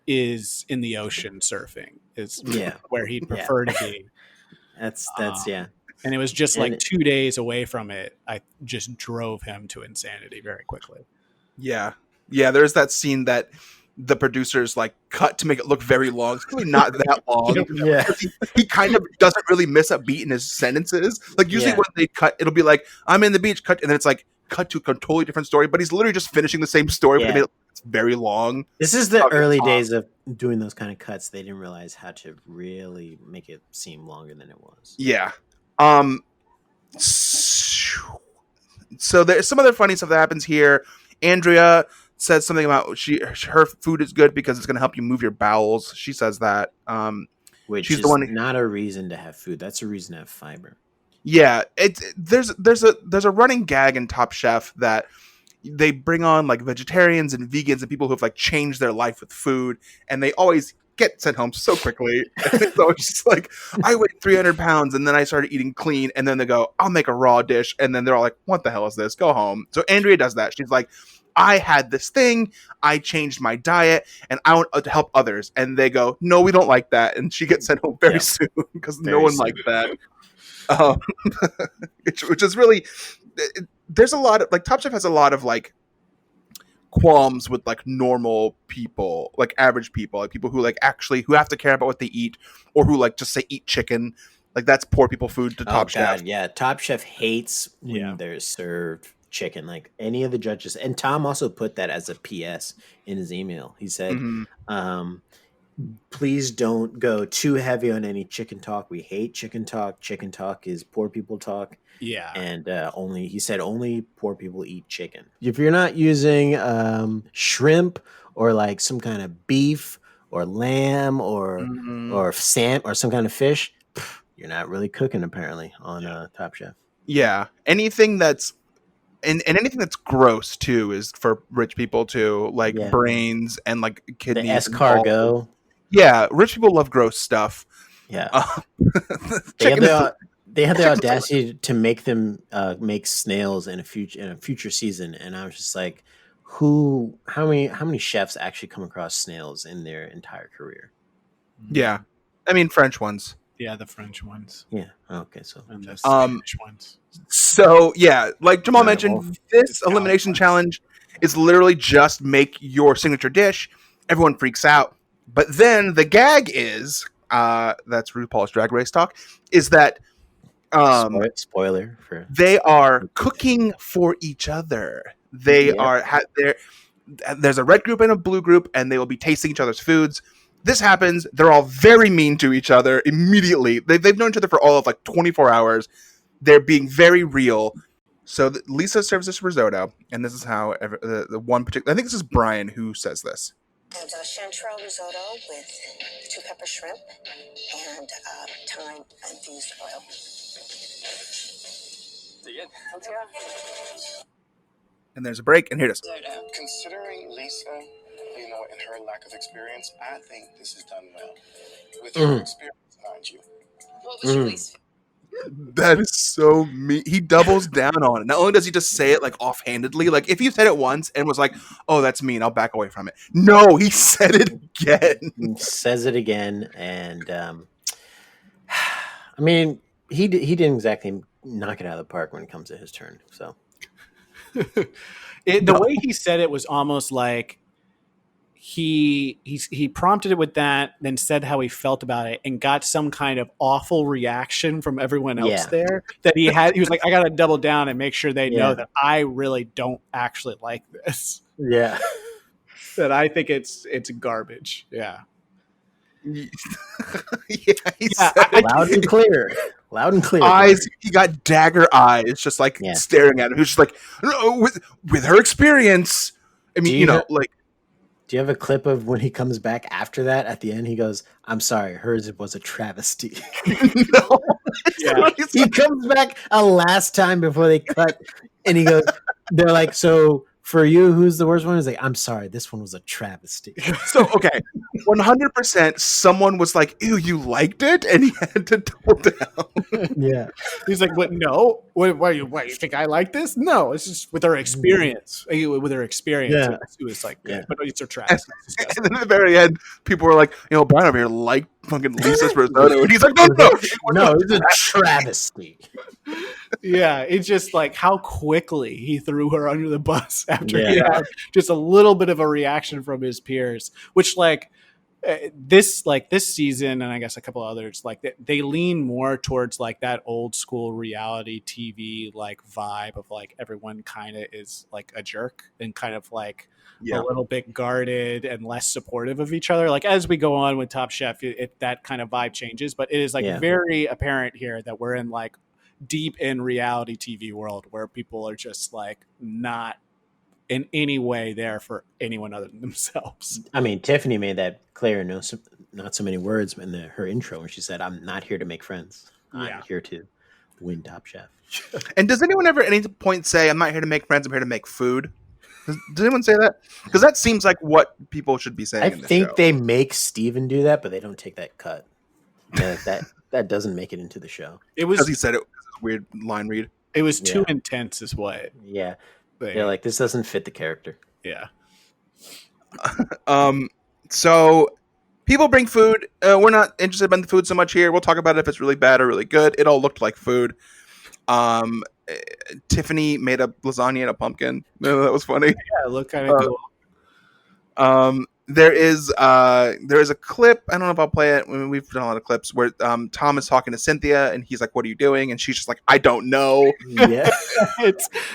is in the ocean surfing, is where he'd prefer to be. That's And it was just like 2 days away from it. I just drove him to insanity very quickly. Yeah. Yeah, there's that scene that the producers like cut to make it look very long. It's really not that long. He kind of doesn't really miss a beat in his sentences. Like usually when they cut, it'll be like, I'm in the beach, cut, and then it's like, cut to a totally different story, but he's literally just finishing the same story, but it's very long. This is the early days of doing those kind of cuts. They didn't realize how to really make it seem longer than it was. Yeah. So there's some other funny stuff that happens here. Andrea says something about her food is good because it's going to help you move your bowels. She says that. Which she's is the one not a reason to have food. That's a reason to have fiber. Yeah, there's a running gag in Top Chef that they bring on like vegetarians and vegans and people who have like changed their life with food, and they always get sent home so quickly. And it's always just like, I weighed 300 pounds and then I started eating clean, and then they go, I'll make a raw dish, and then they're all like, what the hell is this? Go home. So Andrea does that. She's like, I had this thing, I changed my diet, and I want to help others. And they go, no, we don't like that. And she gets sent home very soon because no one liked that. Which is really, there's a lot of like Top Chef has a lot of like qualms with like normal people, like average people, like people who like actually who have to care about what they eat, or who like just say eat chicken. Like that's poor people food to Top Chef. Yeah, Top Chef hates when they're served chicken. Like any of the judges, and Tom also put that as a PS in his email. He said, please don't go too heavy on any chicken talk. We hate chicken talk. Chicken talk is poor people talk. Yeah. And he said only poor people eat chicken. If you're not using shrimp or like some kind of beef or lamb or salmon or some kind of fish, you're not really cooking apparently on Top Chef. Yeah. Anything that's and anything that's gross too is for rich people too, like brains and like kidneys. The escargot. Yeah, rich people love gross stuff. Yeah. They have the audacity to make them make snails in a future season, and I was just like, how many chefs actually come across snails in their entire career? Yeah. I mean French ones. Yeah, the French ones. Yeah. Okay, so and the Spanish ones. So yeah, like Jamal mentioned, this elimination challenge is literally just make your signature dish. Everyone freaks out. But then the gag is, that's RuPaul's Drag Race talk, is that spoiler for they are cooking for each other. They are there's a red group and a blue group, and they will be tasting each other's foods. This happens. They're all very mean to each other immediately. They've known each other for all of like 24 hours. They're being very real. So Lisa serves this risotto, and this is how the one particular. I think this is Brian who says this. And chanterelle risotto with 2-pepper shrimp and thyme infused oil. And there's a break, and here it is. Considering Lisa, in her lack of experience, I think this is done well. With her experience, mind you. What was your least? That is so mean. He doubles down on it. Not only does he just say it like offhandedly, like if you said it once and was like, "Oh, that's mean," I'll back away from it. No, he said it again. He says it again, and I mean, he didn't exactly knock it out of the park when it comes to his turn. So the way he said it was almost like he prompted it with that, then said how he felt about it, and got some kind of awful reaction from everyone else there that he was like, I got to double down and make sure they know that I really don't actually like this. Yeah. That I think it's garbage. Yeah. Loud and clear. Loud and clear. Eyes. He got dagger eyes, just like staring at him. He was just like, no, with her experience. I mean, do you have a clip of when he comes back after that? At the end, he goes, "I'm sorry, hers was a travesty." No. Yeah. He comes back a last time before they cut, and he goes, "They're like, so for you, who's the worst one?" He's like, "I'm sorry, this one was a travesty." So, okay, 100%, someone was like, "Ew, you liked it?" And he had to double down. Yeah. He's like, "What? No. Why you think I like this? No, it's just with her experience. With her experience, it was like, but it's her travesty." And then at the very end, people were like, Brian over here liked fucking Lisa's risotto, and he's like, no, it's a travesty. Yeah, it's just like how quickly he threw her under the bus after he had just a little bit of a reaction from his peers, which like this season, and I guess a couple others, like they lean more towards like that old school reality TV like vibe of like everyone kind of is like a jerk and kind of like a little bit guarded and less supportive of each other. Like as we go on with Top Chef, that kind of vibe changes, but it is like very apparent here that we're in like deep in reality TV world where people are just like not in any way there for anyone other than themselves. I mean, Tiffany made that clear in not so many words in her intro when she said, "I'm not here to make friends. I'm here to win Top Chef." And does anyone ever at any point say, "I'm not here to make friends. I'm here to make food"? Does anyone say that? Because that seems like what people should be saying. I think they make Steven do that, but they don't take that cut. That doesn't make it into the show. It was because he said it was a weird line read. It was too intense, is what. Yeah. They're like, this doesn't fit the character. Yeah. So people bring food. We're not interested in the food so much here. We'll talk about it if it's really bad or really good. It all looked like food. Tiffany made a lasagna and a pumpkin. That was funny. Yeah, it looked kind of cool. There is a clip. I don't know if I'll play it. We've done a lot of clips where Tom is talking to Cynthia and he's like, "What are you doing?" And she's just like, "I don't know." Yeah,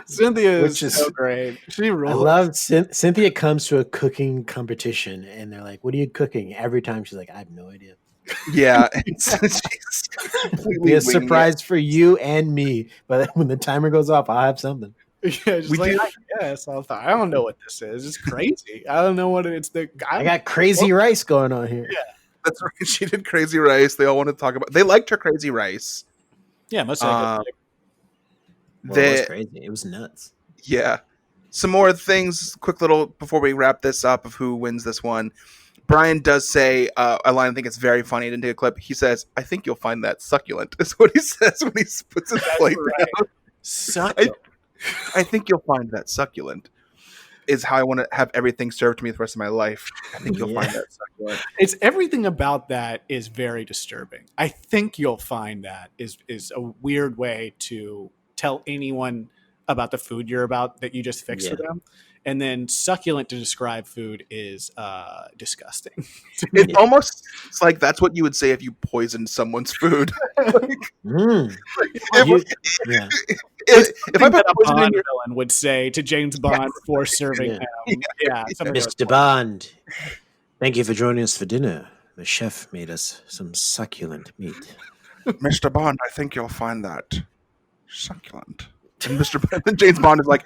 Cynthia is so great. She rules. I love Cynthia comes to a cooking competition and they're like, "What are you cooking?" Every time she's like, "I have no idea." Yeah, be a surprise for you and me. But when the timer goes off, I'll have something. Yeah, just I don't know what this is. It's crazy. I don't know what it's. I got crazy rice going on here. Yeah, that's right. She did crazy rice. They all want to talk about. They liked her crazy rice. Yeah, most likely. It was crazy. It was nuts. Yeah. Some more things. Quick little before we wrap this up of who wins this one. Brian does say a line I think it's very funny. I didn't take a clip. He says, "I think you'll find that succulent." Is what he says when he puts his plate down. Succulent. I think you'll find that succulent is how I want to have everything served to me the rest of my life. I think you'll find that succulent. It's everything about that is very disturbing. I think you'll find that is a weird way to tell anyone about the food that you just fixed for them. And then succulent to describe food is disgusting. It's almost like that's what you would say if you poisoned someone's food. If I put poison in your villain would say to James Bond before serving him. Yeah, Mr. Bond, thank you for joining us for dinner. The chef made us some succulent meat. Mr. Bond, I think you'll find that succulent. And James Bond is like,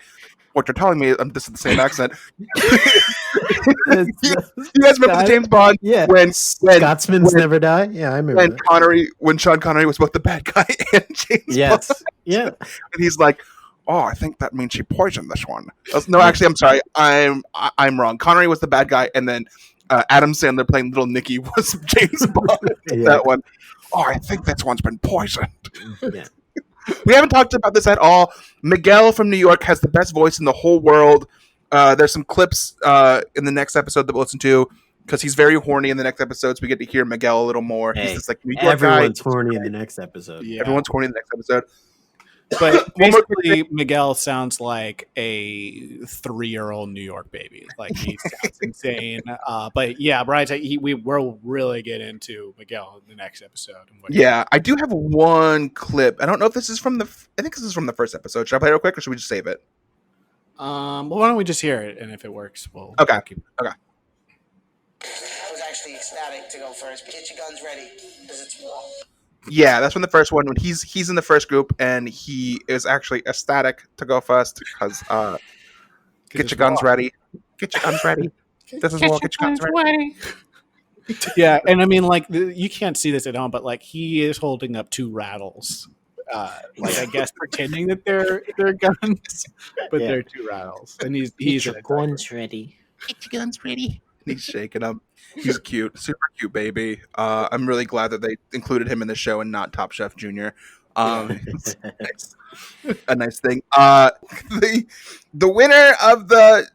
"What you're telling me?" This is the same accent. You guys remember James Bond? Yeah. When Scotsman's never die. Yeah, I remember. When Sean Connery was both the bad guy and James Bond. Yeah. And he's like, "Oh, I think that means she poisoned this one." No, actually, I'm sorry. I'm wrong. Connery was the bad guy, and then Adam Sandler playing Little Nicky was James Bond. That one. "Oh, I think this one's been poisoned." Yeah. We haven't talked about this at all. Miguel from New York has the best voice in the whole world. There's some clips in the next episode that we'll listen to because he's very horny in the next episode, so we get to hear Miguel a little more. Hey, he's just like New York everyone's guy. horny in the next episode. Yeah. Everyone's horny in the next episode. But basically, Miguel sounds like a 3-year-old New York baby. Like he sounds insane. But yeah, Brian, we'll really get into Miguel in the next episode. Yeah, I do have one clip. I don't know if this is from I think this is from the first episode. Should I play it real quick, or should we just save it? Well, why don't we just hear it, and if it works, we'll okay. Keep it. Okay. I was actually ecstatic to go first. Get your guns ready, because it's war. Yeah, that's from the first one when he's in the first group and he is actually ecstatic to go first because get your guns ready. Get your guns ready. This is war. Get your guns ready. Yeah, and I mean, like you can't see this at home, but like he is holding up 2 rattles, like I guess pretending that they're guns, but they're 2 rattles, and he's get your guns ready. Get your guns ready. And he's shaking them. He's cute, super cute baby. I'm really glad that they included him in the show and not Top Chef Jr. It's a nice thing. The winner of the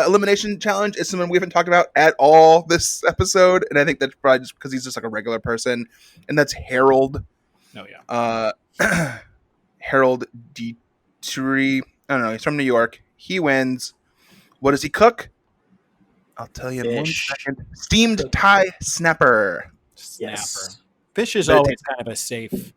elimination challenge is someone we haven't talked about at all this episode, and I think that's probably just because he's just like a regular person, and that's Harold. Oh yeah. Harold Dietrich. I don't know. He's from New York. He wins. What does he cook? I'll tell you in 1 Fish. second. Steamed Thai snapper. Snapper. Yes. Fish is always kind of a safe,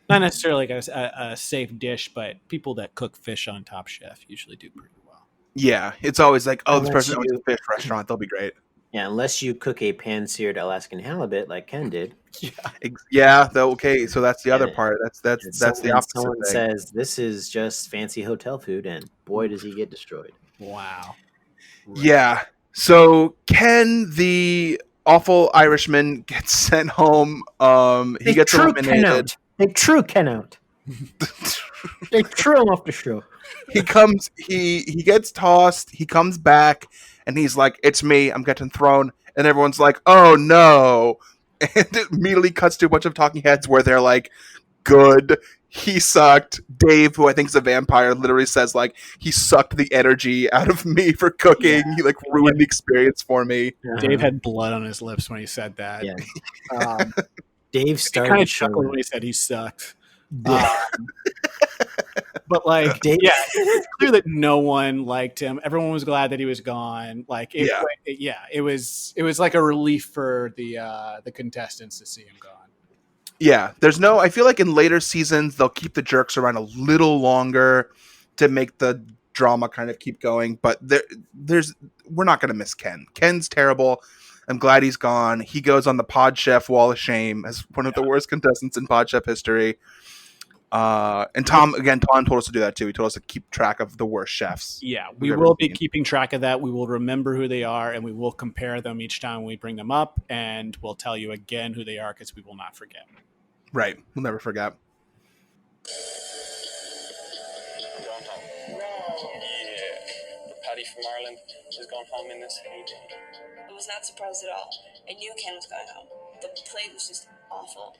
not necessarily like a safe dish, but people that cook fish on Top Chef usually do pretty well. Yeah, it's always like, oh, this Unless person owns a you- fish restaurant. They'll be great. Yeah, unless you cook a pan-seared Alaskan halibut like Ken did. Yeah, okay. So that's the other And- part. That's the And opposite someone thing. says this is just fancy hotel food, and boy, does he get destroyed. Wow. Right. Yeah. So Ken, the awful Irishman, gets sent home. He gets eliminated. They true Ken out. They threw him off the show. He gets tossed. He comes back, and he's like, "It's me. I'm getting thrown." And everyone's like, "Oh no!" And it immediately cuts to a bunch of talking heads where they're like, "Good. He sucked." Dave, who I think is a vampire, literally says like, "He sucked the energy out of me for cooking. Yeah. He like ruined the experience for me." Dave had blood on his lips when he said that. Yeah. Dave He started kind of showing- chuckled when he said he sucked. Yeah. But like, Dave- yeah, it's clear that no one liked him. Everyone was glad that he was gone. Like, it was like a relief for the contestants to see him gone. Yeah, I feel like in later seasons they'll keep the jerks around a little longer to make the drama kind of keep going, but we're not going to miss Ken. Ken's terrible. I'm glad he's gone. He goes on the Pod Chef Wall of Shame as one of the worst contestants in Pod Chef history. And Tom told us to do that too. He told us to keep track of the worst chefs. Yeah, we will be keeping track of that. We will remember who they are, and we will compare them each time we bring them up, and we'll tell you again who they are because we will not forget. Right. We'll never forget. Going home. Yeah. The Paddy from Ireland has gone home in this heat. I was not surprised at all. I knew Ken was going home. The plate was just awful.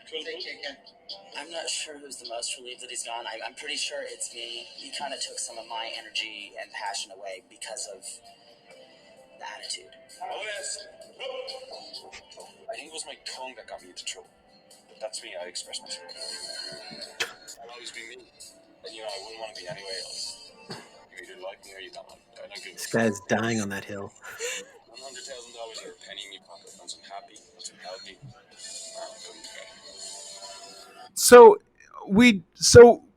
I'm not sure who's the most relieved that he's gone. I'm pretty sure it's me. He kind of took some of my energy and passion away because of the attitude. Oh, yes. I think it was my tongue that got me into trouble. That's me. I express myself. I'll always be me. And, I wouldn't want to be anywhere else. You either like me or you don't. I don't give a This guy's dying on that hill. $100,000 or a penny in your pocket. Once I'm happy, once I'm healthy, I'm good to go. So we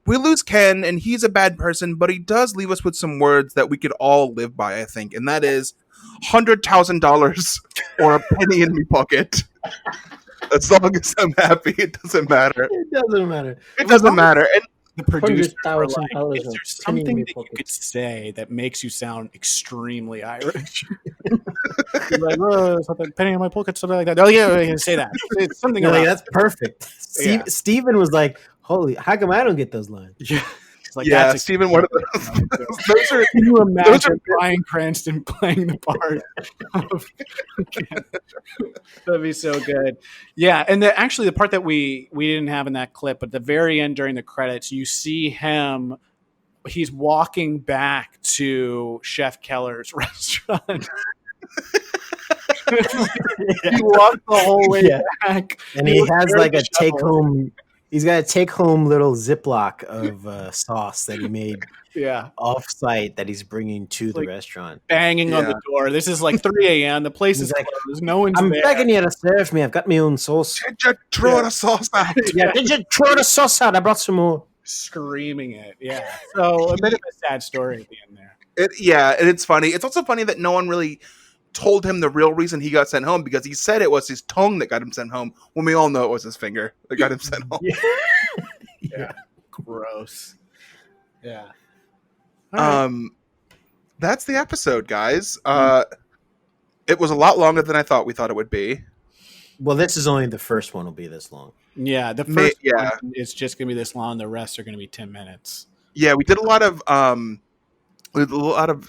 lose Ken, and he's a bad person, but he does leave us with some words that we could all live by, I think, and that is $100,000 or a penny in my pocket. As long as I'm happy, it doesn't matter. It doesn't matter. It doesn't matter. And The producers were like, $100,000 is there of something penny that you pockets. could say that makes you sound extremely Irish? You're like, oh, something penny in my pocket, something like that. Oh yeah, I can say that. It's something You're like, around. that's perfect. Yeah. Steven was like, holy, how come I don't get those lines? Yeah. It's like, yeah, that's Stephen, one of those are Can you imagine Bryan Cranston playing the part of That'd be so good. Yeah, and actually the part that we didn't have in that clip, but at the very end during the credits, you see him. He's walking back to Chef Keller's restaurant. He walked the whole way back, And he has very like a disheveled. take home. He's got a take home little Ziploc of sauce that he made Yeah, off site that he's bringing to the Like, restaurant. banging on the door. This is like 3 a.m. The place He's is like, closed. No one's I'm there. begging you to serve me. I've got my own sauce. Did you throw the sauce out? Yeah, did you throw the sauce out? I brought some more. Screaming it. Yeah. So a bit of a sad story at the end there. And it's funny. It's also funny that no one really told him the real reason he got sent home, because he said it was his tongue that got him sent home, when we all know it was his finger that got him sent home. Yeah. Gross. Yeah. That's the episode, guys. It was a lot longer than I thought we thought it would be. Well, this is only the first one will be this long. Yeah. The first one is just going to be this long. The rest are going to be 10 minutes. Yeah, we did a lot of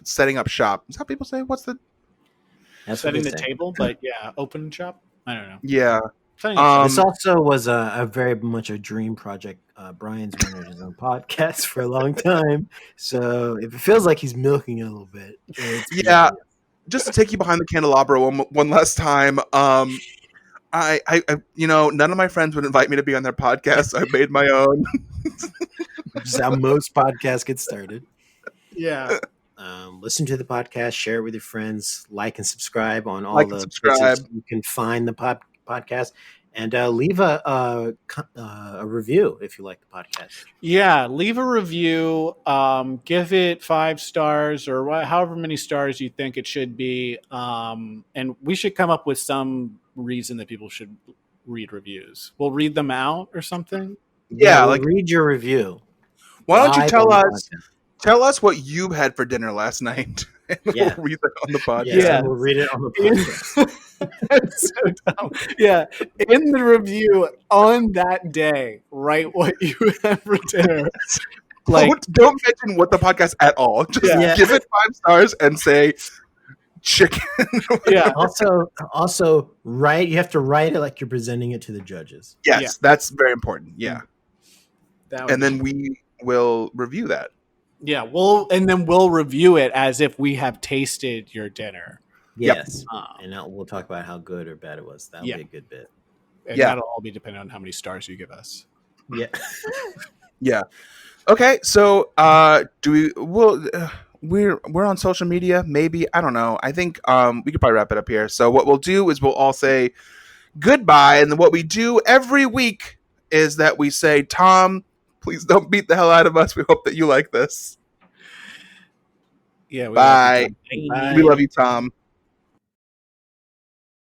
setting up shop. Is that how people say? What's the? That's what Setting they the say. table, but yeah, open shop. I don't know. Yeah. Setting the This also was a very much a dream project. Brian's wanted his own podcast for a long time, so if it feels like he's milking it a little bit, Yeah. Just to take you behind the candelabra one last time. I none of my friends would invite me to be on their podcast. I made my own. This is how most podcasts get started. Yeah. listen to the podcast, share it with your friends, like and subscribe on all the subscribe. places you can find the podcast, and leave a review if you like the podcast. Yeah, leave a review. Give it 5 stars or however many stars you think it should be. And we should come up with some reason that people should read reviews. We'll read them out or something. Yeah, we'll read your review. Why don't you tell us what you had for dinner last night? And we'll read that on the podcast. Yeah, we'll read it on the podcast. That's so dumb. Yeah, in the review on that day, write what you had for dinner. Like, don't mention what the podcast at all. Just give it 5 stars and say chicken. Yeah. Also, write. You have to write it like you're presenting it to the judges. Yes, that's very important. Yeah, and then we will review that. Yeah, we'll review it as if we have tasted your dinner. Yes, and we'll talk about how good or bad it was. That'll be a good bit. And that'll all be dependent on how many stars you give us. Yeah. Yeah. Okay, so we're on social media, maybe. I don't know. I think we could probably wrap it up here. So what we'll do is we'll all say goodbye, and then what we do every week is that we say, Tom, please don't beat the hell out of us. We hope that you like this. Yeah. Bye. We love you, Tom.